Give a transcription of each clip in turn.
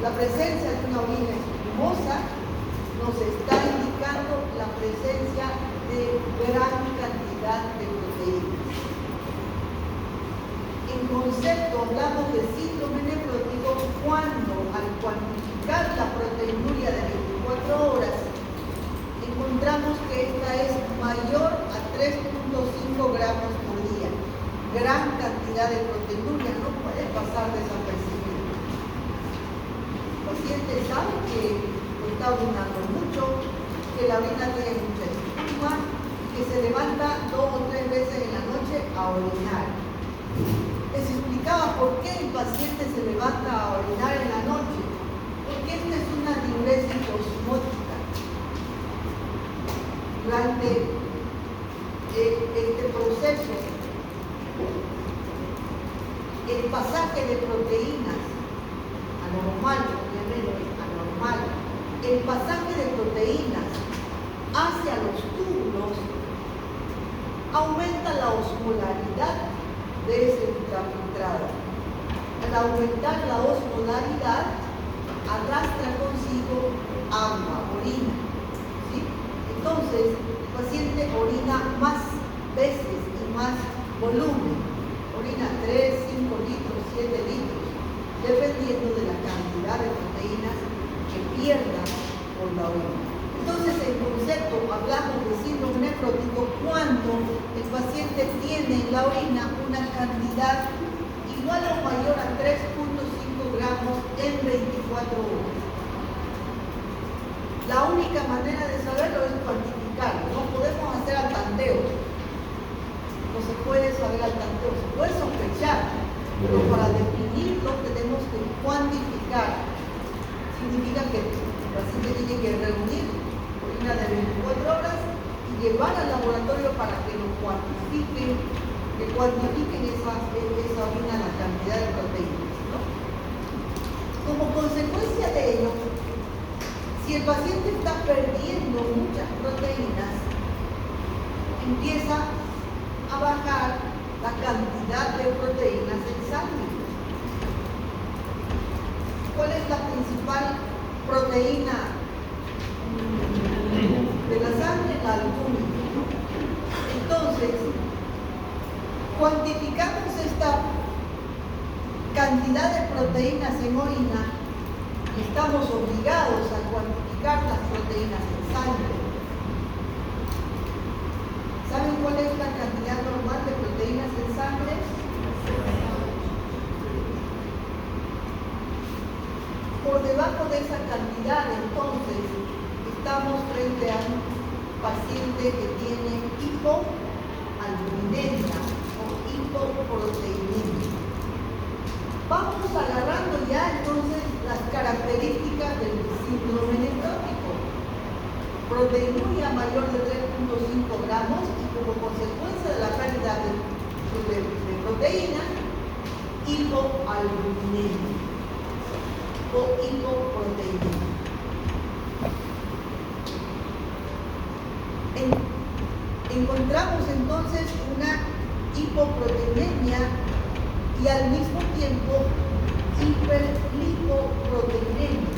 La presencia de una orina espumosa nos está indicando la presencia de gran cantidad de proteínas. En concepto hablamos de síndrome nefrótico cuando al cuantificar la proteinuria de 24 horas encontramos que esta es mayor a 3.5 gramos por día. Gran cantidad de proteinuria no puede pasar desapercibida. El paciente sabe que está orinando mucho, que la orina tiene mucha espuma, que se levanta 2 o 3 veces en la noche a orinar. Les explicaba por qué el paciente se levanta a orinar en la noche, porque esta es una diuresis osmótica. Durante este proceso, el pasaje de proteínas anormal, obviamente anormal, el pasaje de proteínas hacia los túbulos aumenta la osmolaridad de ese ultrafiltrado. Al aumentar la osmolaridad, arrastra consigo agua, orina. ¿Sí? Entonces, el paciente orina más veces y más volumen. Orina 3, 5 litros, 7 litros, dependiendo de la cantidad de proteínas que pierda por la orina. Entonces, en concepto, hablamos de síndrome nefrótico cuando el paciente tiene en la orina una cantidad igual o mayor a 3.5 gramos en 24 horas. La única manera de saberlo es cuantificarlo. No podemos hacer al tanteo. No se puede saber al tanteo. Se puede sospechar, pero para definirlo tenemos que cuantificar. Significa que el paciente tiene que reunir orina de 24 horas y llevar al laboratorio para que lo cuantifiquen, esa orina, la cantidad de proteínas, ¿no? Como consecuencia de ello, si el paciente está perdiendo muchas proteínas, empieza a bajar la cantidad de proteínas en sangre. ¿Cuál es la principal proteína de la sangre? La albúmina. Entonces, cuantificamos esta cantidad de proteínas en orina y estamos obligados a cuantificar las proteínas en sangre. ¿Saben cuál es la cantidad normal de proteínas en sangre? Por debajo de esa cantidad, entonces, estamos frente a un paciente que tiene hipoalbuminemia o hipoproteinemia. Vamos agarrando ya entonces las características del síndrome nefrótico. Proteinuria mayor de 3.5 gramos y como consecuencia de la pérdida de proteína, hipoalbuminemia o hipoproteinemia. Encontramos entonces una hipoproteinemia y al mismo tiempo hiperlipoproteinemia.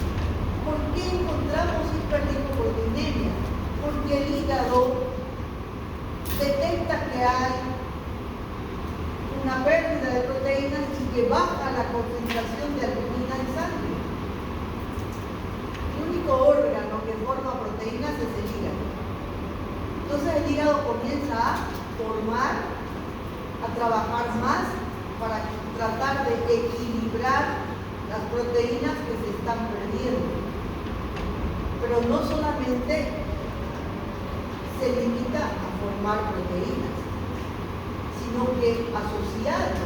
¿Por qué encontramos hiperlipoproteinemia? Porque el hígado detecta que hay una pérdida de proteínas y que baja la concentración de albumina en sangre. El único órgano que forma proteínas es el hígado. Entonces el hígado comienza a trabajar más para tratar de equilibrar las proteínas que se están perdiendo. Pero no solamente se limita a formar proteínas, sino que asociado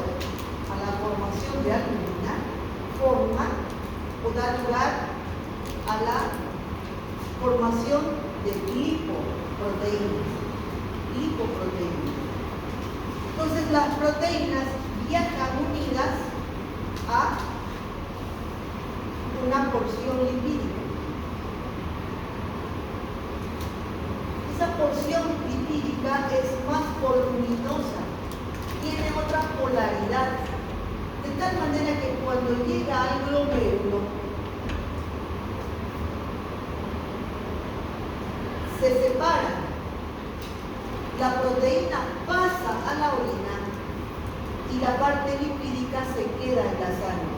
a la formación de albumina, forma o da lugar a la formación de lipoproteínas. Entonces las proteínas viajan unidas a una porción lipídica. Esa porción lipídica es más voluminosa, tiene otra polaridad, de tal manera que cuando llega al glomérulo la parte lipídica se queda en la sangre.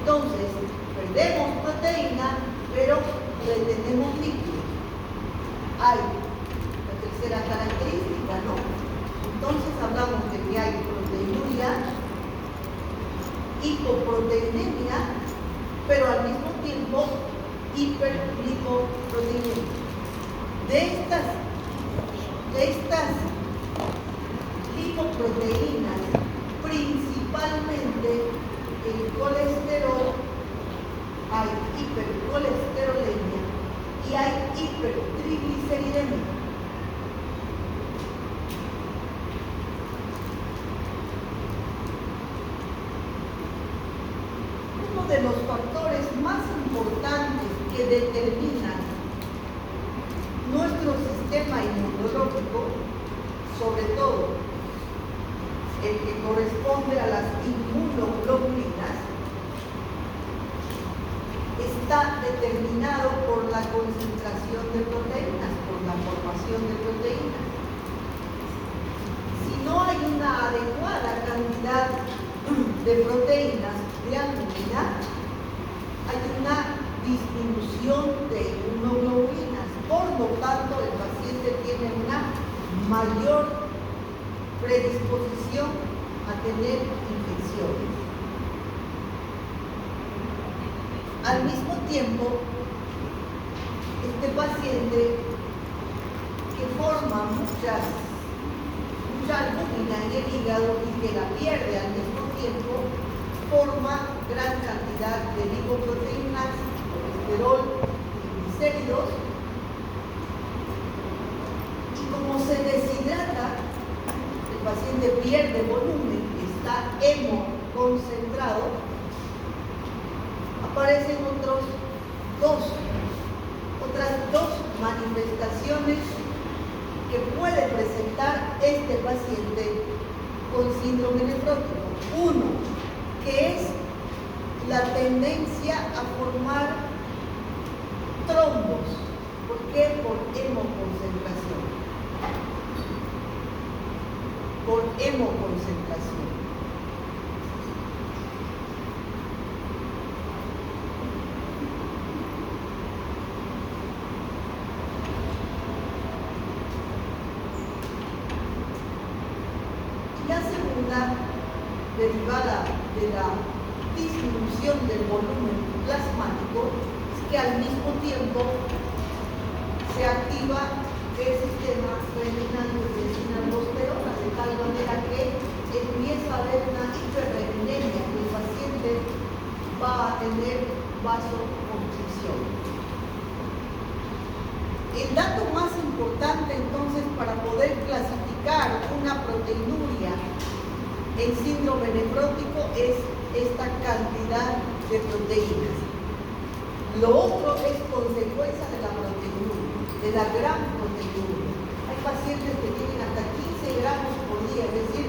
Entonces, perdemos proteína, pero retenemos líquidos. Hay la tercera característica, ¿no? Entonces hablamos de que hay proteinuria, hipoproteinemia, pero al mismo tiempo hiperglicoproteinemia. De estas lipoproteínas, principalmente el colesterol, hay hipercolesterolemia y hay hipertrigliceridemia. Uno de los factores más importantes que determinan nuestro sistema inmunológico, sobre todo el que corresponde a las inmunoglobulinas, está determinado por la concentración de proteínas, por la formación de proteínas. Si no hay una adecuada cantidad de proteínas de albúmina, hay una disminución de inmunoglobulinas. Por lo tanto, el paciente tiene una mayor predisposición a tener infecciones. Al mismo tiempo, este paciente que forma mucha albúmina en el hígado y que la pierde al mismo tiempo, forma gran cantidad de lipoproteínas, colesterol, triglicéridos, y como se deshidrata, el paciente pierde volumen, está hemoconcentrado, aparecen otras dos manifestaciones que puede presentar este paciente con síndrome nefrótico. Uno, que es la tendencia a formar trombos. ¿Por qué? Por hemoconcentración. Por hemoconcentración. La segunda, derivada de la disminución del volumen plasmático, es que al mismo tiempo se activa el sistema renina-angiotensina-aldosterona, de tal manera que empieza a haber una hiperrenemia, que el paciente va a tener vasoconstricción. El dato más importante entonces para poder clasificar una proteinuria en síndrome nefrótico es esta cantidad de proteínas. Lo otro es consecuencia de la proteinuria, de la gran proteinuria. Hay pacientes que tienen hasta 15 gramos por día, es decir,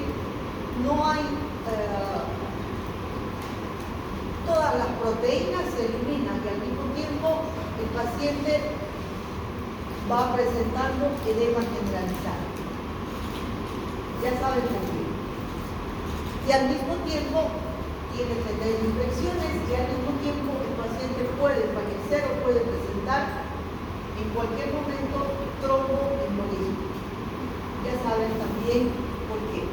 no hay todas las proteínas se eliminan y al mismo tiempo el paciente va presentando edema generalizado. Ya saben por qué. Y al mismo tiempo tiene que tener infecciones y al mismo tiempo el paciente puede fallecer o puede presentar en cualquier momento tromboembolismo. Ya saben también por qué.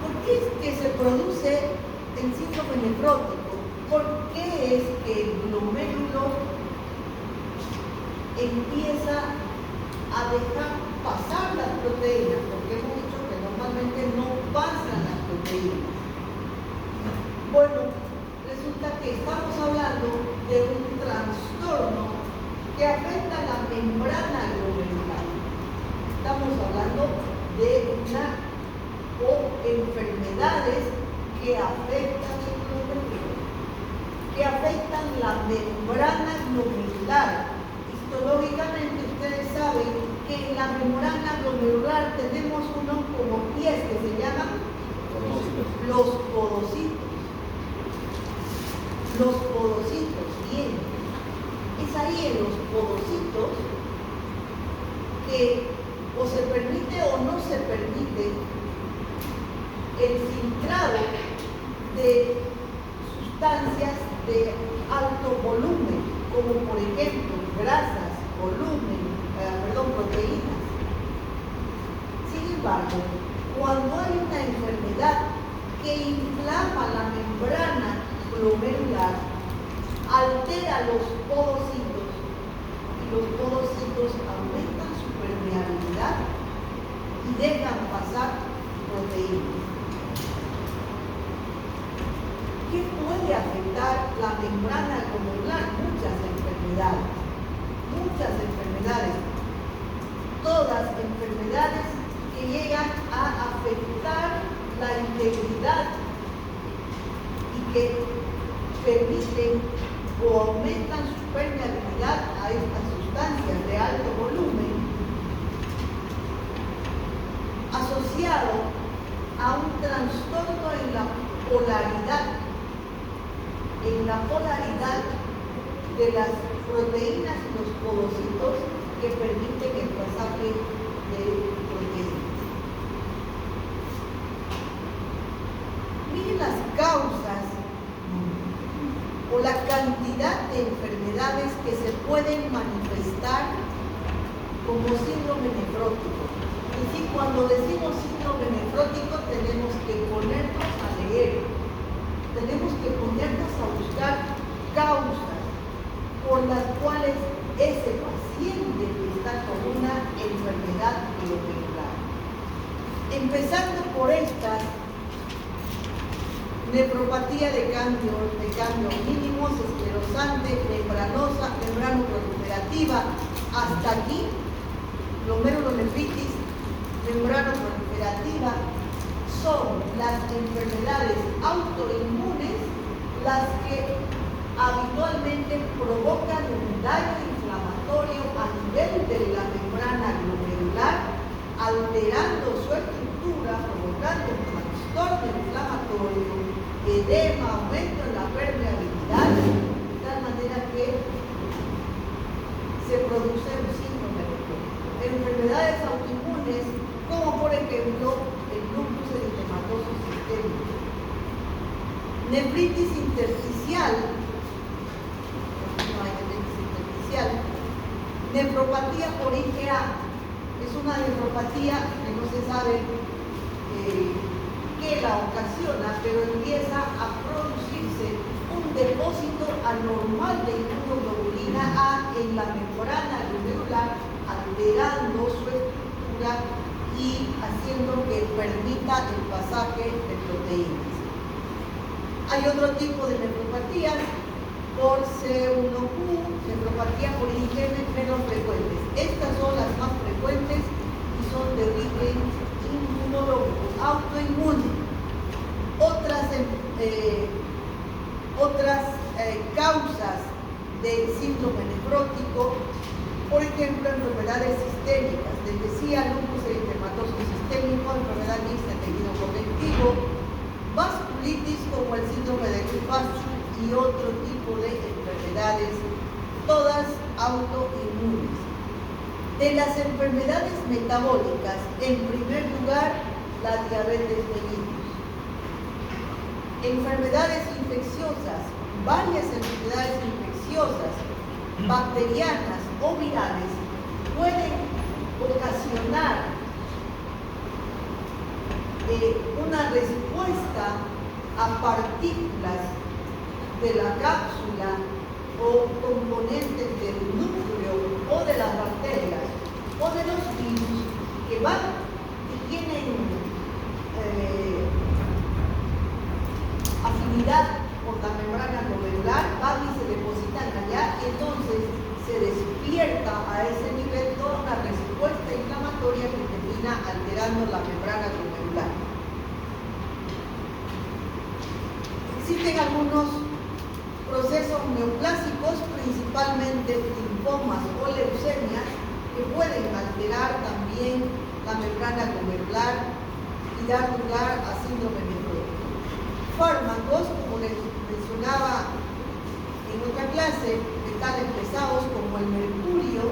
¿Por qué es que se produce el síndrome nefrótico? ¿Por qué es que el glomérulo empieza a dejar pasar las proteínas? Porque hemos dicho que normalmente no pasan las proteínas. Bueno, resulta que estamos hablando de un trastorno que afecta la membrana glomerular. Estamos hablando de enfermedades que afectan el glomérulo, que afectan la membrana glomerular. Histológicamente ustedes saben que en la membrana glomerular tenemos unos como pies que se llaman los podocitos. Los podocitos, bien. Es ahí en los podocitos que o se permite o no se se permite el filtrado de sustancias de alto volumen, como por ejemplo grasas, proteínas. Sin embargo, cuando hay una enfermedad que inflama la membrana glomerular, altera los podocitos y los podocitos aumentan su permeabilidad y dejan pasar proteínas. ¿Qué puede afectar la membrana glomerular? Muchas enfermedades, todas enfermedades que llegan a afectar la integridad y que permiten o aumentan su permeabilidad a estas sustancias de alto volumen, asociado a un trastorno en la polaridad de las proteínas y los podocitos que permiten el pasaje de proteínas. Miren las causas o la cantidad de enfermedades que se pueden manifestar como síndrome nefrótico. Es decir, cuando decimos síndrome nefrótico tenemos que ponernos a leer, tenemos que ponernos a buscar causas por las cuales ese paciente está con una enfermedad glomerular. Empezando por estas: nefropatía de cambio mínimos, esclerosante, membranosa, membranoproliferativa. Hasta aquí, glomerulonefritis, membranoproliferativa, son las enfermedades autoinmunes las que habitualmente provocan un daño inflamatorio a nivel de la membrana glomerular, alterando su estructura, provocando un trastorno inflamatorio, edema, aumento en la permeabilidad, de tal manera que se produce un síndrome nefrótico. Enfermedades autoinmunes, como por ejemplo el lupus eritematoso sistémico. Nefritis intersticial, nefropatía por IgA, es una nefropatía que no se sabe qué la ocasiona, pero empieza a producirse un depósito anormal de inmunoglobulina A en la membrana glomerular, alterando su estructura y haciendo que permita el pasaje de proteínas. Hay otro tipo de nefropatías por C1Q, nefropatía por IgM, menos frecuentes. Estas son las más frecuentes y son de origen inmunológico, autoinmune. Otras causas del síndrome nefrótico, por ejemplo, enfermedades sistémicas, les decía, lupus eritematoso sistémico, enfermedad mixta de tejido conectivo, vasculitis como el síndrome de Goodpasture y otro tipo de enfermedades, todas autoinmunes. De las enfermedades metabólicas, en primer lugar, la diabetes mellitus. Enfermedades infecciosas, varias enfermedades infecciosas, bacterianas o virales, pueden ocasionar una respuesta a partículas de la cápsula o componentes del núcleo o de las bacterias o de los virus que van y tienen afinidad con la membrana glomerular, van y se depositan allá, y entonces se despierta a ese nivel toda una respuesta inflamatoria que termina alterando la membrana glomerular. Existen algunos procesos neoplásicos, principalmente linfomas o leucemias, que pueden alterar también la membrana glomerular y dar lugar a síndrome nefrótico. Fármacos, como les mencionaba en otra clase, metales pesados como el mercurio,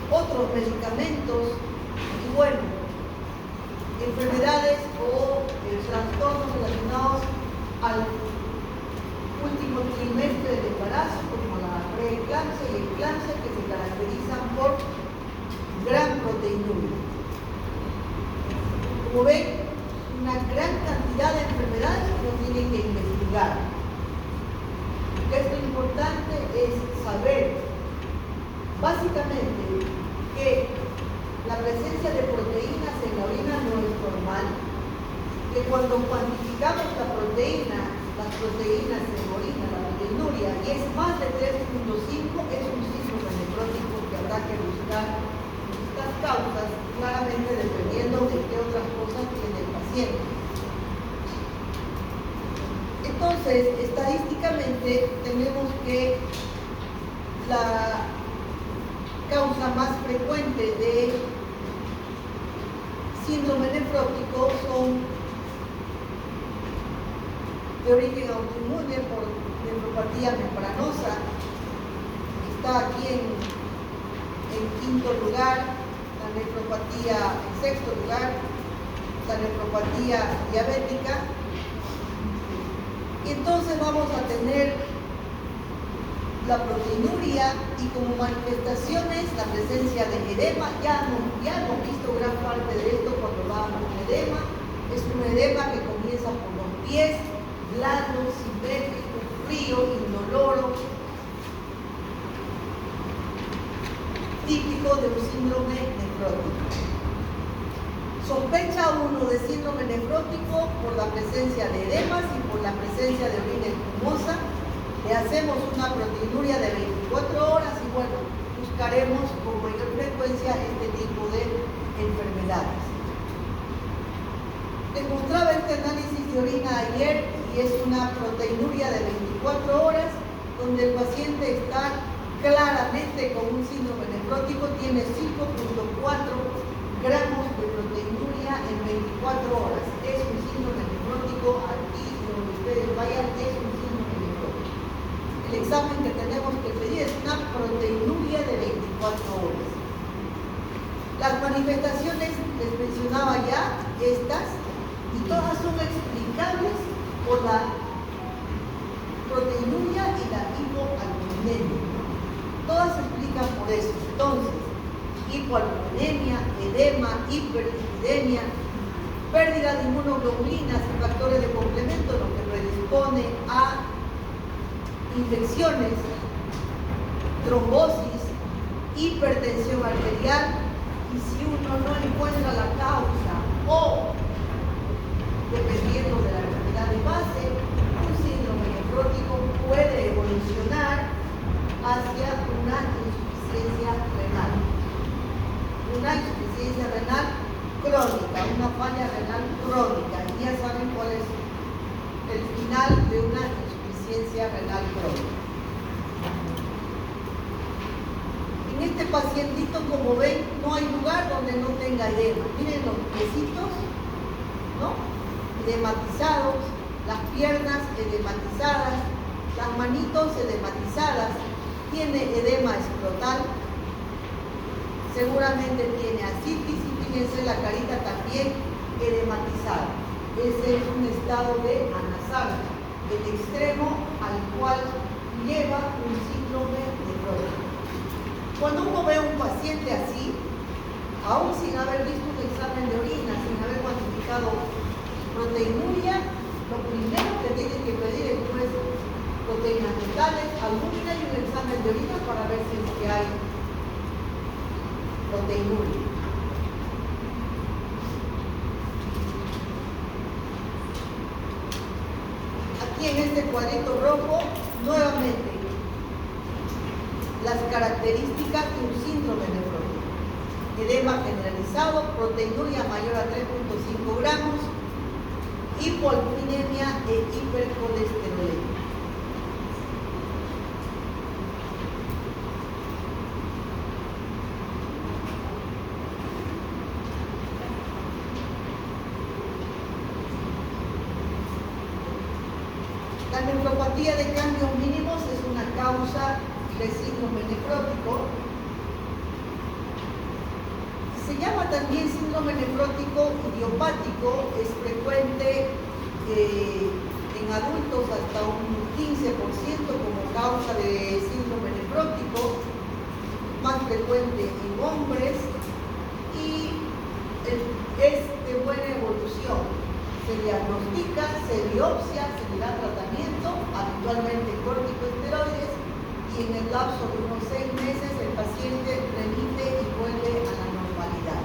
otros medicamentos Y bueno, enfermedades o trastornos relacionados al último trimestre del embarazo, como la preeclampsia y eclampsia, que se caracterizan por gran proteinuria. Como ven, una gran cantidad de enfermedades que uno tiene que investigar. Lo importante es saber, básicamente, que la presencia de proteínas en la orina no es normal, que cuando cuantificamos la proteína, las proteínas en la orina, la proteinuria, y es más de 3.5, es un síndrome nefrótico que habrá que buscar estas causas, claramente dependiendo de qué otras cosas tiene el paciente. Entonces, estadísticamente, tenemos que la causa más frecuente de síndrome nefrótico son de origen autoinmune por nefropatía membranosa, está aquí en quinto lugar, la nefropatía en sexto lugar, la nefropatía diabética, y entonces vamos a tener la proteinuria y como manifestaciones la presencia de edema. Ya hemos visto gran parte de esto cuando hablábamos de edema. Es un edema que comienza por los pies, blando, simétrico, frío, inoloro, típico de un síndrome nefrótico. Sospecha uno de síndrome nefrótico por la presencia de edemas y por la presencia de orina espumosa. Le hacemos una proteinuria de 24 horas y bueno, buscaremos con mayor frecuencia este tipo de enfermedades. Les mostraba este análisis de orina ayer y es una proteinuria de 24 horas donde el paciente está claramente con un síndrome nefrótico, tiene 5.4 gramos de proteinuria en 24 horas. Es un síndrome nefrótico, aquí donde ustedes vayan, es un síndrome nefrótico. El examen que tenemos que pedir es una proteinuria de 24 horas. Las manifestaciones, les mencionaba ya, estas, y todas son explicables por la proteinuria y la hipoalbuminemia. Todas se explican por eso. Entonces, hipoalbuminemia, edema, hiperlipidemia, pérdida de inmunoglobulinas y factores de complemento, lo que predispone a infecciones, trombosis, hipertensión arterial, y si uno no encuentra la causa o dependiendo de la enfermedad de base, un síndrome nefrótico puede evolucionar hacia una insuficiencia renal. Una insuficiencia renal crónica, una falla renal crónica. Y ya saben cuál es el final de una insuficiencia renal crónica. En este pacientito, como ven, no hay lugar donde no tenga edema. Miren los piecitos, ¿no? Edematizados, las piernas edematizadas, las manitos edematizadas, tiene edema escrotal, seguramente tiene ascitis y fíjense la carita también edematizada. Ese es un estado de anasalgia, el extremo al cual lleva un síndrome nefrótico. Cuando uno ve a un paciente así, aún sin haber visto un examen de orina, sin haber cuantificado proteinuria, lo primero que tienen que pedir es proteínas totales, albúmina y un examen de orina para ver si es que hay proteinuria. Aquí en este cuadrito rojo, nuevamente, las características de un síndrome nefrótico. Edema generalizado, proteinuria mayor a 3.5 gramos, hipoalbuminemia e hipercolesterolemia. La nefropatía de cambios mínimos es una causa de síndrome nefrótico. Se llama también síndrome nefrótico idiopático, es frecuente en adultos hasta un 15% como causa de síndrome nefrótico, más frecuente en hombres y es de buena evolución. Se diagnostica, se biopsia, se le da tratamiento, habitualmente corticosteroides, y en el lapso de unos 6 meses el paciente remite y vuelve a la normalidad.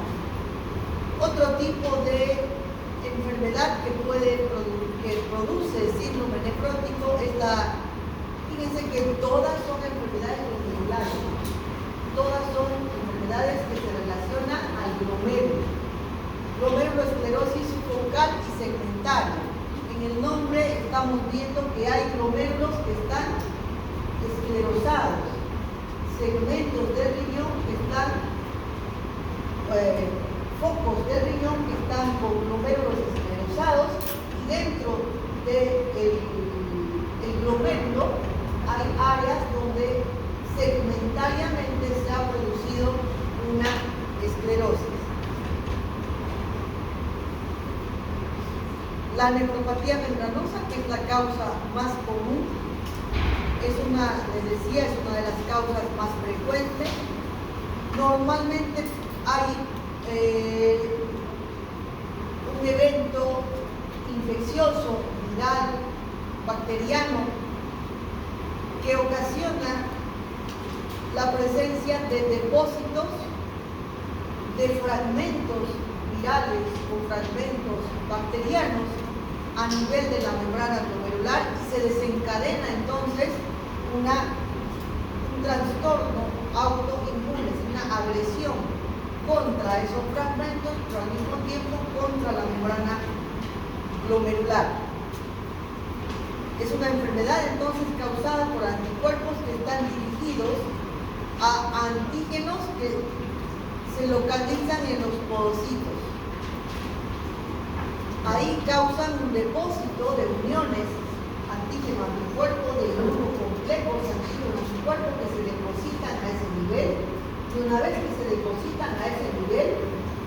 Otro tipo de enfermedad que produce síndrome nefrótico es fíjense que todas son enfermedades glomerulares, todas son enfermedades que se relacionan al glomérulo. Glomerulosclerosis focal y segmentaria. En el nombre estamos viendo que hay glomérulos que están esclerosados, segmentos de riñón que están, focos de riñón que están con glomérulos esclerosados, y dentro del glomérulo hay áreas donde segmentariamente se ha producido una esclerosis. La nefropatía membranosa, que es la causa más común, les decía, es una de las causas más frecuentes. Normalmente hay un evento infeccioso, viral, bacteriano, que ocasiona la presencia de depósitos de fragmentos virales o fragmentos bacterianos a nivel de la membrana glomerular, y se desencadena entonces un trastorno autoinmune, una agresión contra esos fragmentos, pero al mismo tiempo contra la membrana glomerular. Es una enfermedad entonces causada por anticuerpos que están dirigidos a antígenos que se localizan en los podocitos. Ahí causan un depósito de uniones antígeno-anticuerpo de inmunocomplejos antígeno-anticuerpos que se depositan a ese nivel, y una vez que se depositan a ese nivel,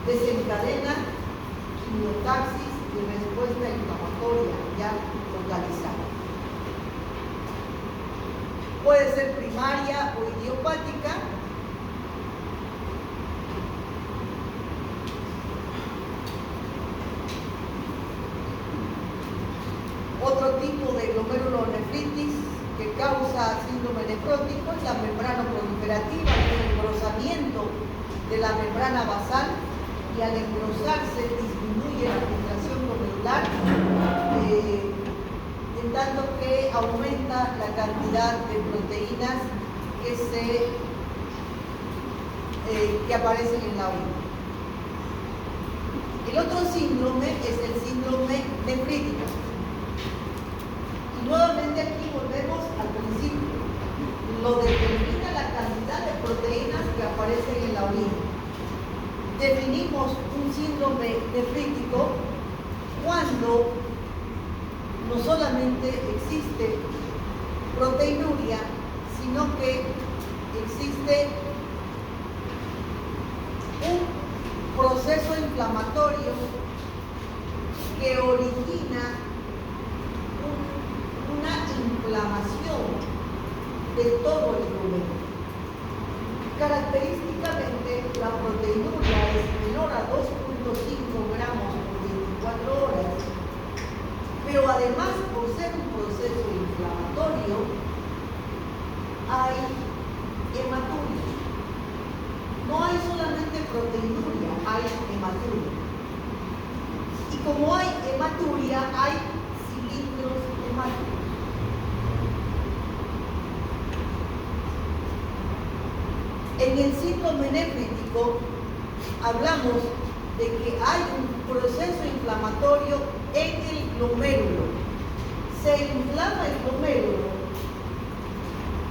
desencadenan quimiotaxis y respuesta inflamatoria ya localizada. Puede ser primaria o idiopática. Otro tipo de glomerulonefritis que causa síndrome nefrótico es la membrana proliferativa, el engrosamiento de la membrana basal, y al engrosarse disminuye la filtración glomerular, en tanto que aumenta la cantidad de proteínas que aparecen en la orina. El otro síndrome es el síndrome nefrítico. Y nuevamente aquí volvemos al principio. Lo determina la cantidad de proteínas que aparecen en la orina. Definimos un síndrome nefrítico cuando no solamente existe proteinuria, sino que existe un proceso inflamatorio que origina una inflamación de todo el glomérulo. Característicamente, la proteinuria es menor a 2.5 gramos por 24 horas, pero además, por ser un proceso inflamatorio, hay hematuria. No hay solamente proteinuria, hay hematuria. Y como hay hematuria, hay cilindros hemáticos. En el síndrome nefrítico hablamos de que hay un proceso inflamatorio en el glomérulo. Se inflama el glomérulo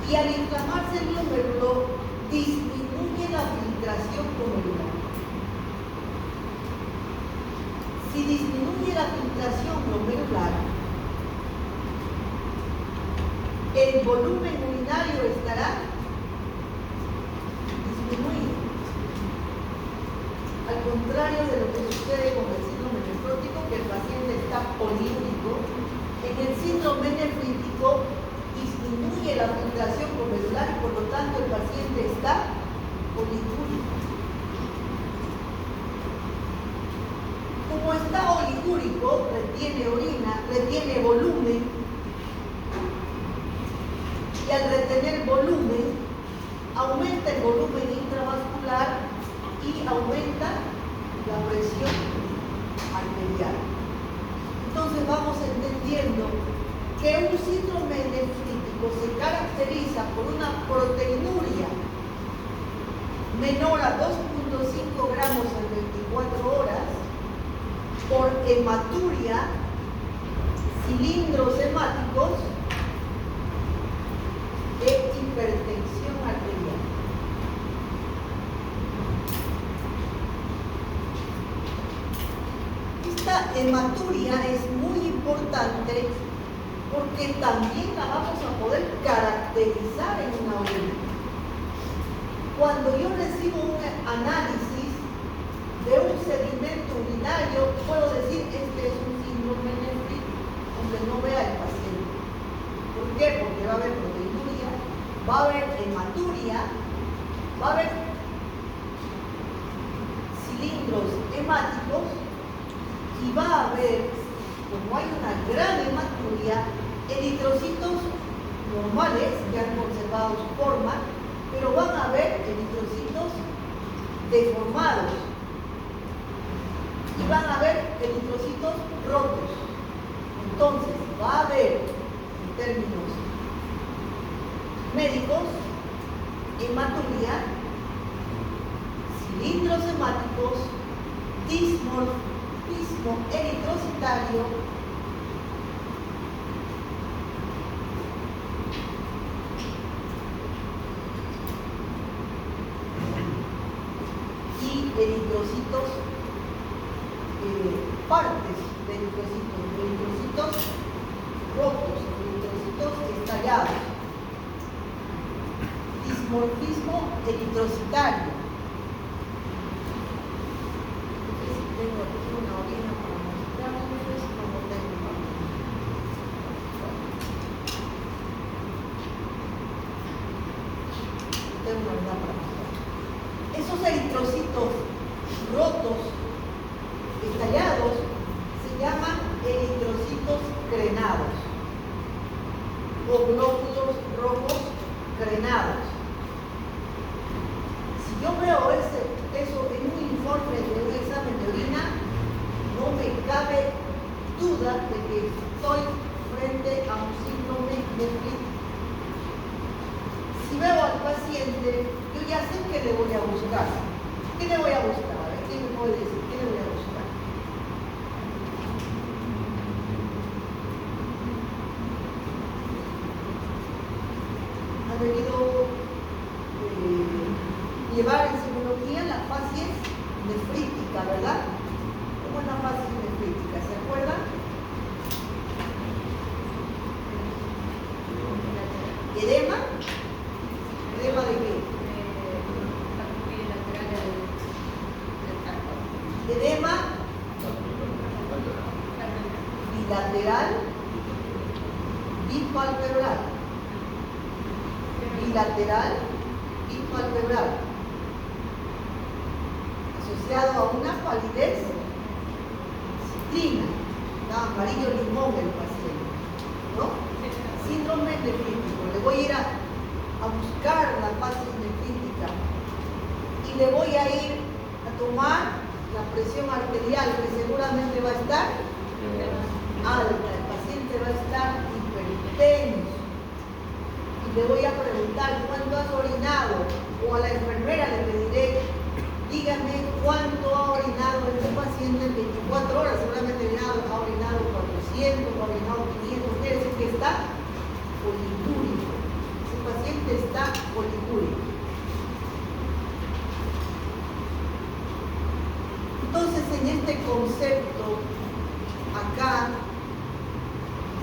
y al inflamarse el glomérulo disminuye la filtración glomerular. Si disminuye la filtración glomerular, el volumen urinario estará disminuido. contrario de lo que sucede con el síndrome nefrótico, que el paciente está poliúrico, en el síndrome nefrítico disminuye la filtración glomerular y por lo tanto el paciente está oligúrico. Como está oligúrico, retiene orina, retiene volumen, y al retener volumen, aumenta el volumen intravascular y aumenta la presión arterial. Entonces vamos entendiendo que un síndrome nefrítico se caracteriza por una proteinuria menor a 2.5 gramos en 24 horas, por hematuria, cilindros hemáticos e hipertensión arterial. Esta hematuria es muy importante porque también la vamos a poder caracterizar en una orina. Cuando yo recibo un análisis de un sedimento urinario, puedo decir este es un síndrome nefrítico, aunque no vea el paciente. ¿Por qué? Porque va a haber proteinuria, va a haber hematuria, va a haber cilindros hemáticos y va a haber, como hay una gran hematuria, eritrocitos normales que han conservado su forma, pero van a haber eritrocitos deformados y van a haber eritrocitos rotos. Entonces va a haber, en términos médicos, hematuria, cilindros hemáticos, dismorfismo eritrocitario, eritrocitos, partes de eritrocitos rotos, eritrocitos estallados, dismorfismo eritrocitario. No sé si tengo aquí una orina para mostrarles, no tengo. Tengo una orina para mostrar. Esos eritrocitos rotos, estallados, se llaman eritrocitos crenados o glóbulos rojos crenados. Si yo veo eso en un informe de un examen de orina, no me cabe duda de que estoy frente a un síndrome nefrítico. Si veo al paciente, yo ya sé qué le voy a buscar. ¿Qué le voy a buscar? A ver, ¿quién me puede decir? ¿Qué le voy a buscar? Ha debido llevar en psicología la facies nefrítica, ¿verdad? ¿Cómo es la facies nefrítica? ¿Se acuerdan? Edema. ¿Edema de qué? Edema bilateral, bipalpebral. Bilateral, bipalpebral. Asociado a una palidez citrina. Está amarillo limón el paciente, ¿no? Síndrome nefrítico. Le voy a ir a buscar la facies nefrítica y le voy a ir a tomar la presión arterial, que seguramente va a estar alta, el paciente va a estar hipertenso. Y le voy a preguntar cuánto has orinado, o a la enfermera le pediré, dígame cuánto ha orinado este paciente en 24 horas, seguramente ha orinado 400, ha orinado 500, quiere decir que está poligúrico. Ese paciente está poligúrico. Entonces, en este concepto, acá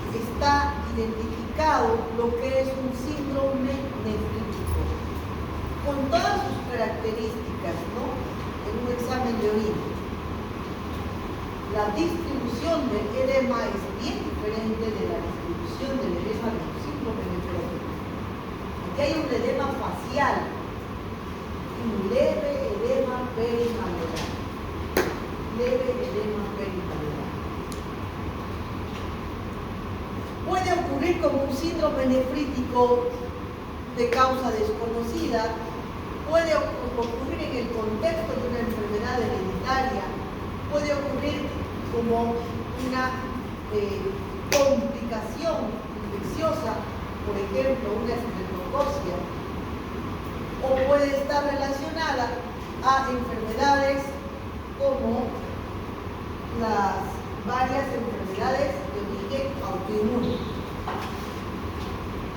está identificado lo que es un síndrome nefrítico, con todas sus características, ¿no? en un examen de orina. La distribución del edema es bien diferente de la distribución del edema de los síndromes nefróticos. Aquí hay un edema facial y un leve edema perimalular. Leve edema perimalular. Puede ocurrir como un síndrome nefrítico de causa desconocida, puede ocurrir en el contexto de una enfermedad hereditaria, puede ocurrir como una complicación infecciosa, por ejemplo, una estreptococia, o puede estar relacionada a enfermedades como las varias enfermedades de origen autoinmune.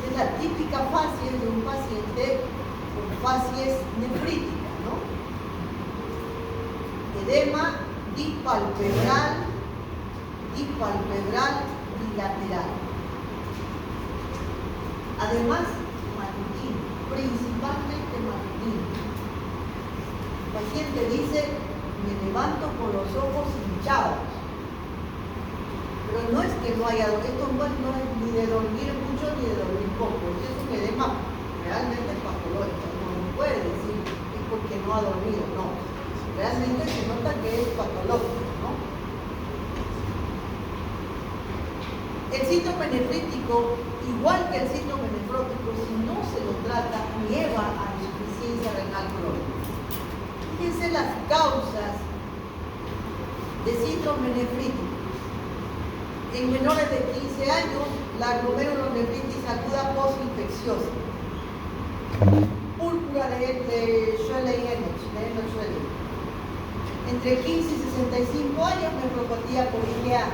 Es la típica fase de un paciente con facies nefríticas, ¿no? Edema dipalpebral bilateral. Además, matutino, principalmente matutino. El paciente dice, me levanto con los ojos hinchados. Pero no es que no haya, esto no es ni de dormir mucho ni de dormir poco, es un edema realmente patológico, no puede decir es porque no ha dormido, no. Realmente se nota que es patológico, ¿no? El síndrome nefrítico, igual que el síndrome nefrótico, si no se lo trata, lleva a insuficiencia renal crónica. Fíjense las causas de síndrome nefrítico. En menores de 15 años, la glomerulonefritis aguda postinfecciosa. Púrpura de Schleyer-Hennig. Entre 15 y 65 años, nefropatía por IgA.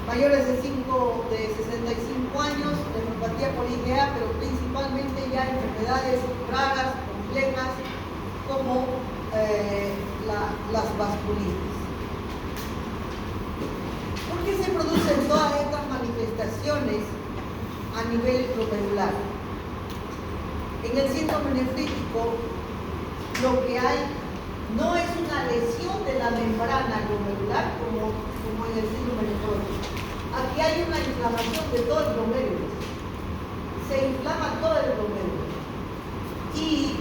Mayores de 65 años, nefropatía por IgA, pero principalmente ya enfermedades raras, complejas, como las vasculitis. ¿Por qué se producen todas estas manifestaciones a nivel glomerular? En el síndrome nefrítico, lo que hay no es una lesión de la membrana glomerular como en el síndrome nefrótico. Aquí hay una inflamación de todo el glomérulo. Se inflama todo el glomérulo. Y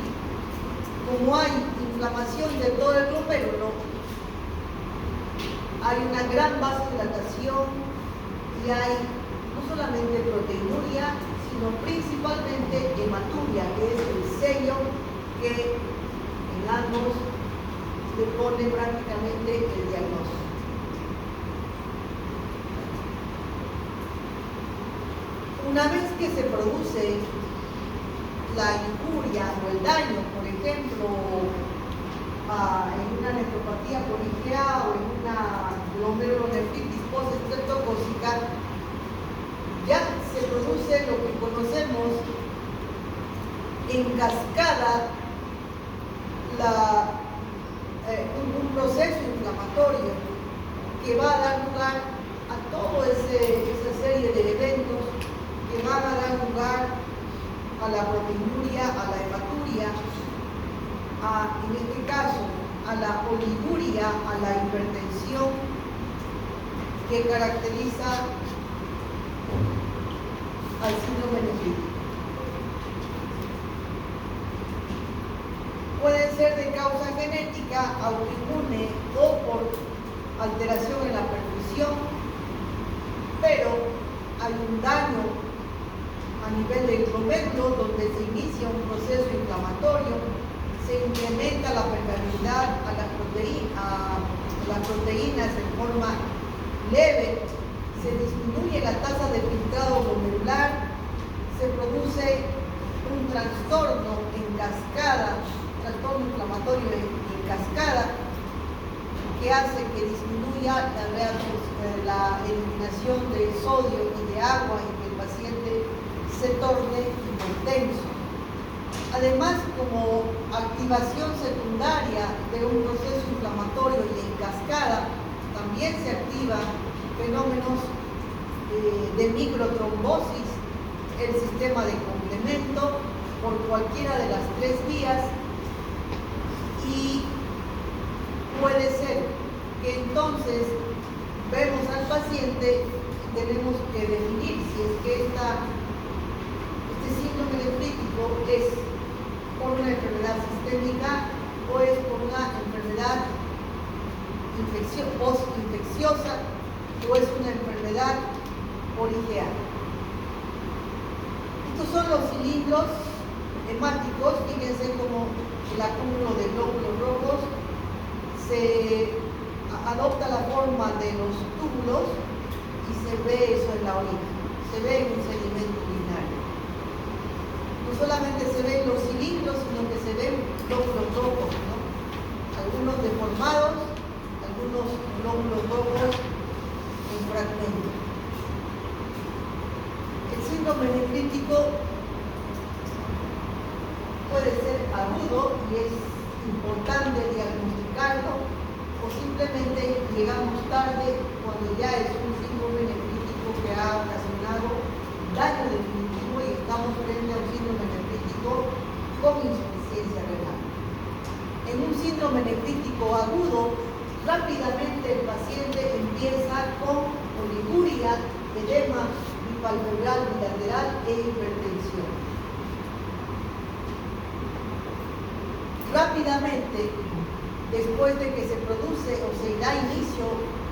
como hay inflamación de todo el glomérulo, hay una gran vasodilatación y hay no solamente proteinuria, sino principalmente hematuria, que es el sello que en ambos le pone prácticamente el diagnóstico. Una vez que se produce la injuria o el daño, por ejemplo, en una nefropatía por IgA o en una glomerulonefritis postestreptocócica, ya se produce lo que conocemos en cascada un proceso inflamatorio que va a dar lugar a toda esa serie de eventos que van a dar lugar a la proteinuria, a la hematuria, en este caso a la oliguria, a la hipertensión que caracteriza al síndrome nefrítico. Puede ser de causa genética, autoinmune o por alteración en la perfusión, pero hay un daño a nivel del glomérulo donde se inicia un proceso inflamatorio, se incrementa la permeabilidad a las proteínas en forma leve, se disminuye la tasa de filtrado glomerular, se produce un trastorno en cascada, trastorno inflamatorio en cascada, que hace que disminuya la eliminación de sodio y de agua y que el paciente se torne hipertenso. Además, como activación secundaria de un proceso inflamatorio y en cascada, también se activan fenómenos de microtrombosis, el sistema de complemento por cualquiera de las tres vías Y puede ser que entonces vemos al paciente y tenemos que definir si es que este síndrome nefrítico es por una enfermedad sistémica o es por una enfermedad postinfecciosa o es una enfermedad por IgA. Estos son los cilindros hemáticos. Fíjense cómo el acúmulo de glóbulos rojos se adopta la forma de los túbulos y se ve eso en la orina, se ve en un sedimento urinario. No solamente se ven los cilindros, sino que se ven glóbulos rojos, ¿no? Algunos deformados, algunos glóbulos rojos en fragmentos. El síndrome nefrítico puede ser agudo y es importante diagnosticarlo, o simplemente llegamos tarde cuando ya es un síndrome nefrítico que ha ocasionado daño definitivo y estamos frente a un síndrome nefrítico con insuficiencia renal. En un síndrome nefrítico agudo, rápidamente el paciente empieza con oliguria, edema bipalpebral bilateral e hipertensión. Rápidamente, después de que se produce o se da inicio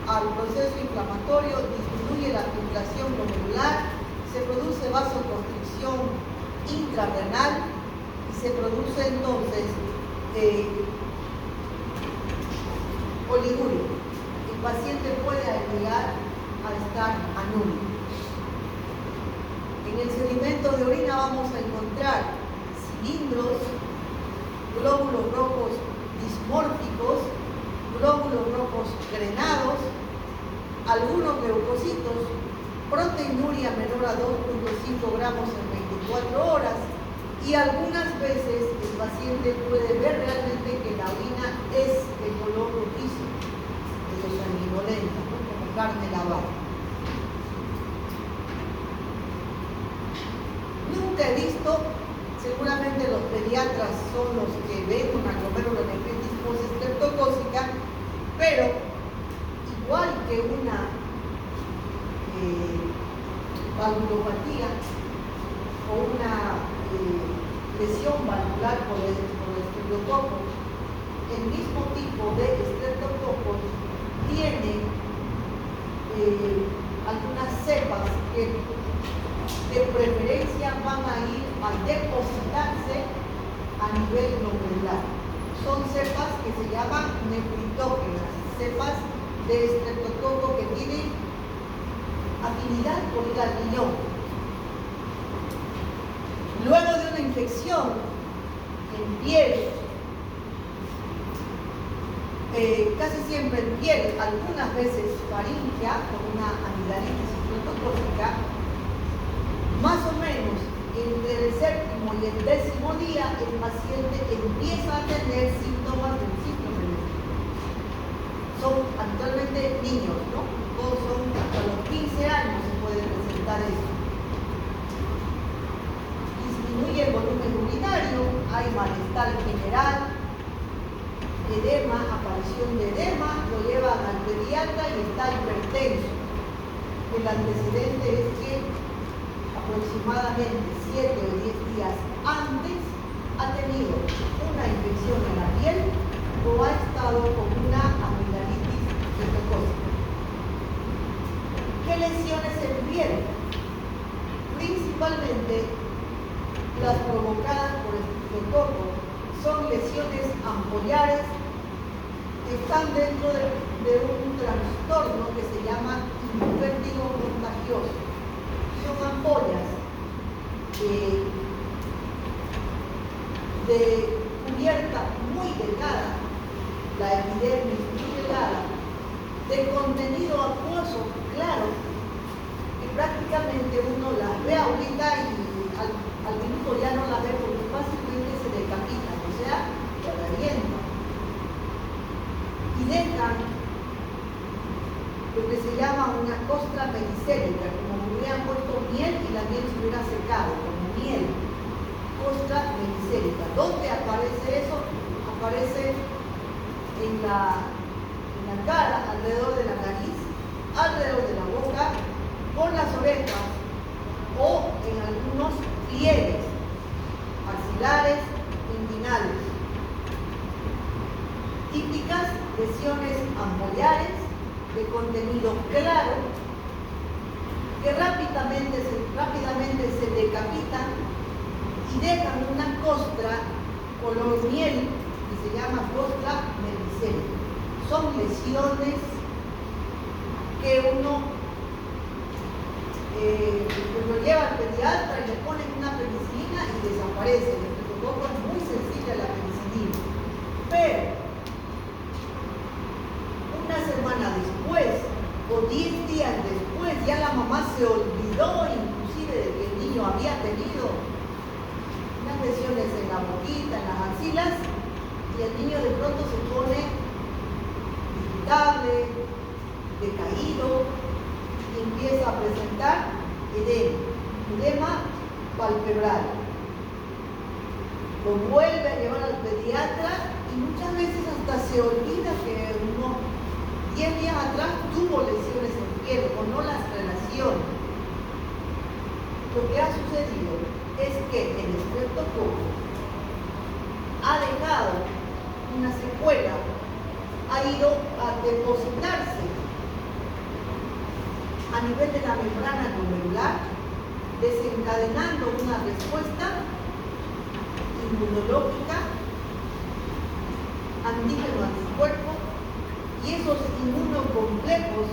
al proceso inflamatorio, disminuye la filtración glomerular, se produce vasoconstricción intrarrenal y se produce entonces oliguria. El paciente puede llegar a estar anúrico. En el sedimento de orina vamos a encontrar cilindros, glóbulos rojos dismórficos, glóbulos rojos grenados, algunos leucocitos, proteinuria menor a 2.5 gramos en 24 horas y algunas veces el paciente puede ver realmente que la orina es de color rojizo, de sanguinolenta, ¿no? Como carne lavada. Nunca he visto, seguramente los pediatras son los que ven una glomerulonefritis post-estreptocócica, pero igual que una valvulopatía o una lesión valvular por estreptococo, el mismo tipo de estreptococos tiene algunas cepas que de preferencia van a ir a depositarse a nivel glomerular. Son cepas que se llaman nefritógenas, cepas de estreptococo que tienen afinidad por ir al riñón. Luego de una infección en piel, casi siempre en piel, algunas veces faringea, con una amigdalitis estreptocócica, más o menos entre el séptimo y el 10º día, el paciente empieza a tener síntomas del síndrome nefrítico. Son actualmente niños, ¿no? Todos son hasta los 15 años se puede presentar eso. Disminuye el volumen urinario, hay malestar general, edema, aparición de edema, lo llevan al pediatra y está hipertenso. El antecedente es que aproximadamente 7 o 10 días antes ha tenido una infección en la piel o ha estado con una amigdalitis estreptocócica. ¿Qué lesiones en piel? Principalmente las provocadas por estreptococo son lesiones ampollares que están dentro de un trastorno que se llama vértigo contagioso. Son ampollas de cubierta muy delgada, la epidermis muy delgada, de contenido acuoso claro, que prácticamente uno las ve ahorita y al minuto ya no las ve porque fácilmente se decapitan, o sea, se revientan. Y dejan lo que se llama una costra pericélica, como si hubieran puesto miel y la miel se hubiera secado, como miel. Costra pericélica. ¿Dónde aparece eso? aparece en la cara, alrededor de la nariz, alrededor de la boca, con las orejas o en algunos pliegues axilares, inguinales. Típicas lesiones ampolares de contenido claro que rápidamente se decapitan y dejan una costra color miel que se llama costra melicémica. Son lesiones que uno lo lleva al pediatra y le ponen una penicilina y desaparece. El estreptococo es muy sensible a la penicilina. Pero una semana después o 10 días después ya la mamá se olvidó inclusive de que el niño había tenido unas lesiones en la boquita, en las axilas, y el niño de pronto se pone irritable, decaído, y empieza a presentar edema palpebral. Lo vuelve a llevar al pediatra y muchas veces hasta se olvida que uno 10 días atrás tuvo lesiones en piel o no las relaciona. Lo que ha sucedido es que el estreptococo ha dejado una secuela, ha ido a depositarse a nivel de la membrana glomerular, desencadenando una respuesta inmunológica, antígeno-anticuerpo, y esos inmunocomplejos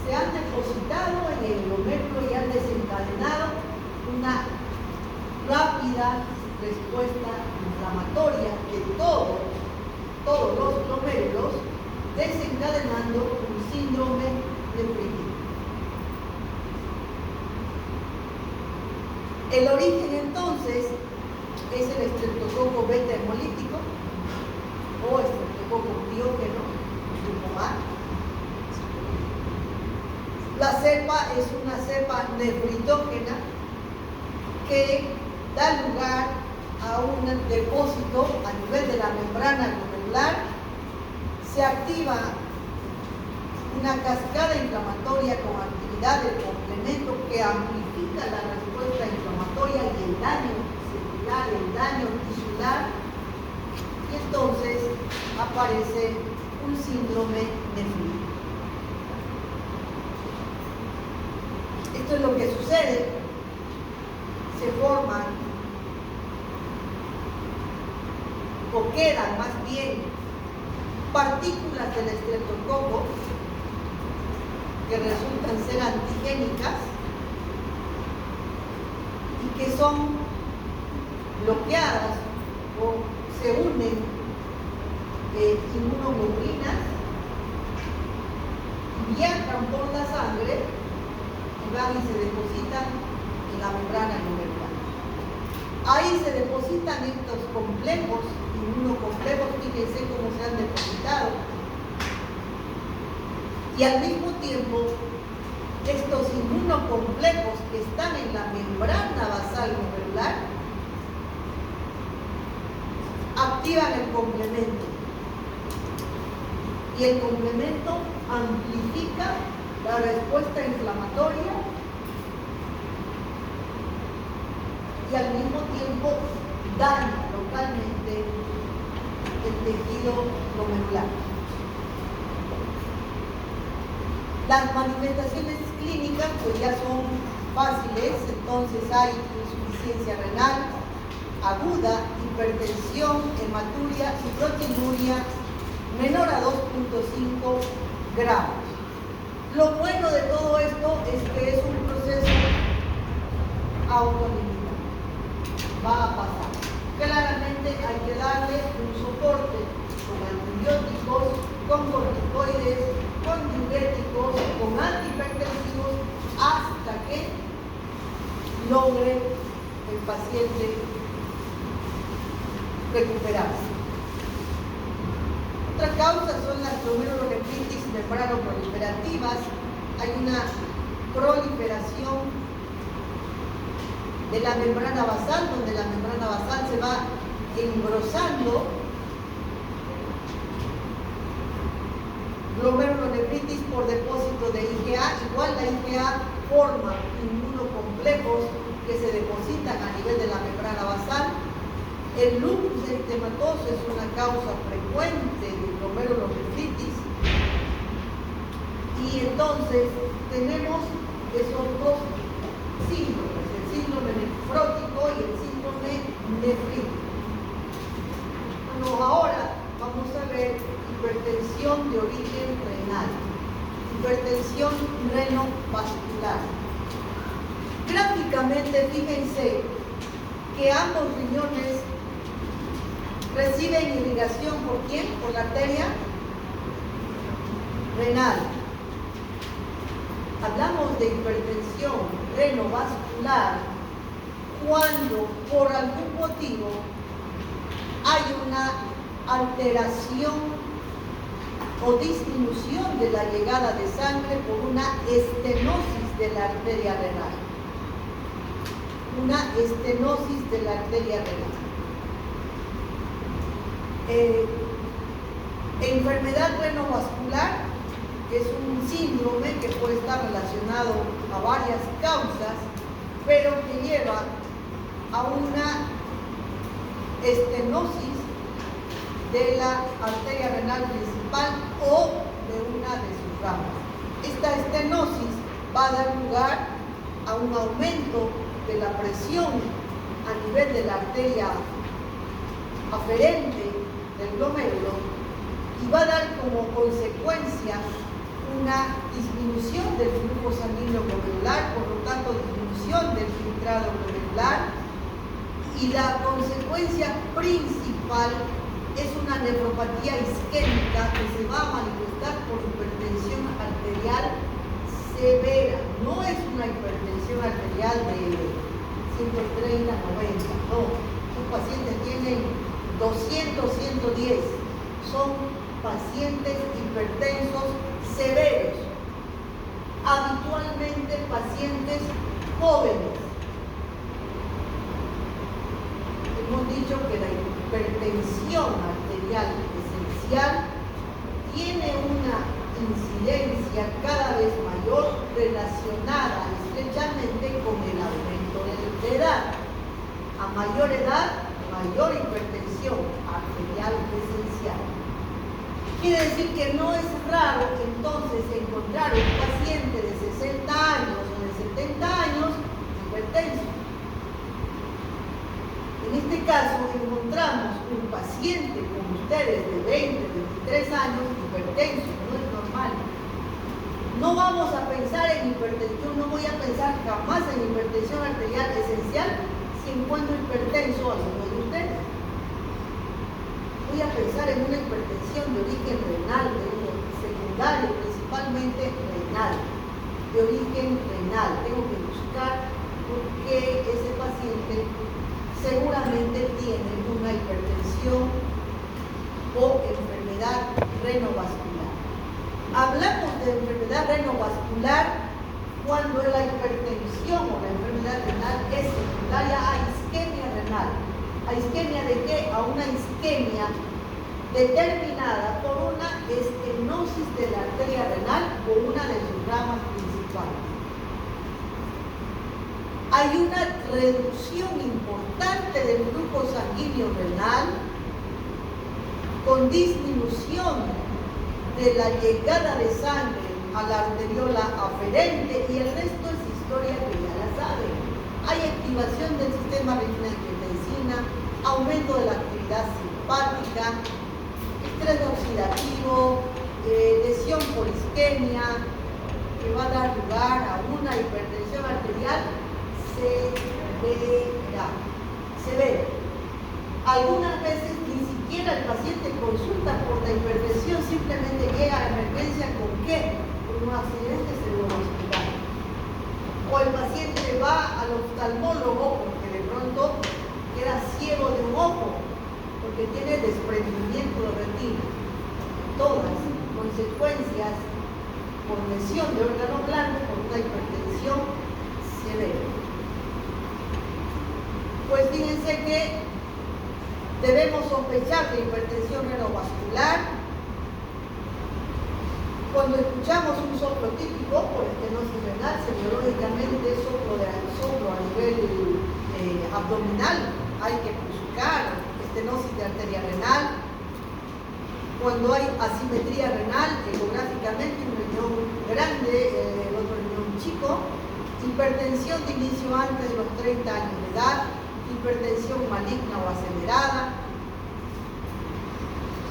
se han depositado en el glomérulo y han desencadenado una rápida respuesta inflamatoria de todos los glomérulos, desencadenando un síndrome nefrítico. El origen entonces es el estreptococo beta hemolítico o estreptococo piógeno grupo A. La cepa es una cepa nefritógena que da lugar a un depósito a nivel de la membrana glomerular. Se activa una cascada inflamatoria con actividad del complemento que amplifica la respuesta inflamatoria y el daño celular, el daño tisular, y entonces aparece un síndrome nefrítico. Esto es lo que sucede. Se forman o quedan más bien partículas del estreptococo que resultan ser antigénicas y que son bloqueadas o se unen inmunoglobulinas y viajan por la sangre y van y se depositan en la membrana glomerular. Ahí se depositan estos complejos, inmunocomplejos, fíjense cómo se han depositado. Y al mismo tiempo, estos inmunocomplejos que están en la membrana basal glomerular activan el complemento. Y el complemento amplifica la respuesta inflamatoria y al mismo tiempo daña localmente el tejido glomerular. Las manifestaciones clínicas pues ya son fáciles, entonces hay insuficiencia renal aguda, hipertensión, hematuria y proteinuria menor a 2.5 gramos. Lo bueno de todo esto es que es un proceso autolimitado. Va a pasar. Claramente hay que darle un soporte con antibióticos, con corticoides, con diuréticos, con antihipertensivos, hasta que logre el paciente recuperarse. Otra causa son las glomerulonefritis membranoproliferativas. Hay una proliferación de la membrana basal, donde la membrana basal se va engrosando glomerulonefritis por depósito de IgA. Igual la IgA forma inmunocomplejos que se depositan a nivel de la membrana basal. El lupus eritematoso es una causa frecuente de glomerulonefritis. Y entonces tenemos esos dos síndromes, el síndrome nefrótico y el síndrome nefrítico. Bueno, ahora vamos a ver hipertensión de origen renal, hipertensión renovascular. Gráficamente, fíjense que ambos riñones reciben irrigación ¿por quién? Por la arteria renal. Hablamos de hipertensión renovascular cuando por algún motivo hay una alteración o disminución de la llegada de sangre por una estenosis de la arteria renal. Una estenosis de la arteria renal. Enfermedad renovascular es un síndrome que puede estar relacionado a varias causas, pero que lleva a una estenosis de la arteria renal principal o de una de sus ramas. Esta estenosis va a dar lugar a un aumento de la presión a nivel de la arteria aferente del glomérulo y va a dar como consecuencia una disminución del flujo sanguíneo glomerular, por lo tanto disminución del filtrado glomerular, y la consecuencia principal es una nefropatía isquémica que se va a manifestar por hipertensión arterial severa. No es una hipertensión arterial de 130, 90, no. Los pacientes tienen 200, 110. Son pacientes hipertensos severos, habitualmente pacientes jóvenes. Hemos dicho que la hipertensión arterial esencial tiene una incidencia cada vez mayor relacionada estrechamente con el aumento de edad. A mayor edad, mayor hipertensión arterial esencial. Quiere decir que no es raro entonces encontrar un paciente de 60 años o de 70 años hipertenso. En este caso encontramos un paciente como ustedes de 20, 23 años hipertenso, no es normal. No vamos a pensar en hipertensión, no voy a pensar jamás en hipertensión arterial esencial si encuentro hipertenso a alguno de ustedes. Voy a pensar en una hipertensión de origen renal, de origen secundario, principalmente renal, de origen renal. Tengo que buscar por qué ese paciente seguramente tiene una hipertensión o enfermedad renovascular. Hablamos de enfermedad renovascular cuando la hipertensión o la enfermedad renal es secundaria a isquemia renal. ¿A isquemia de qué? A una isquemia determinada por una estenosis de la arteria renal o una de sus ramas principales. Hay una reducción importante del flujo sanguíneo renal con disminución de la llegada de sangre a la arteriola aferente y el resto es historia que ya la saben. Hay activación del sistema renina-angiotensina, aumento de la actividad simpática, estrés oxidativo, lesión por isquemia, que va a dar lugar a una hipertensión arterial severa. Algunas veces ni siquiera el paciente consulta por la hipertensión, simplemente llega a la emergencia ¿con qué? Con un accidente cerebrovascular. O el paciente va al oftalmólogo porque de pronto queda ciego de un ojo, porque tiene desprendimiento de retina. Todas consecuencias por lesión de órgano blanco por una hipertensión severa. Pues fíjense que debemos sospechar de hipertensión renovascular Cuando escuchamos un soplo típico por estenosis renal, semiológicamente es soplo a nivel abdominal, hay que buscar estenosis de arteria renal. Cuando hay asimetría renal, ecográficamente un riñón grande, el otro riñón chico, hipertensión de inicio antes de los 30 años de edad, hipertensión maligna o acelerada,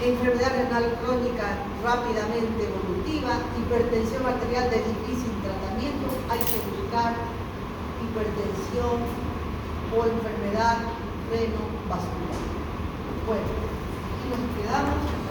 enfermedad renal crónica rápidamente evolutiva, hipertensión arterial de difícil tratamiento, hay que buscar hipertensión o enfermedad renovascular. Bueno, aquí nos quedamos.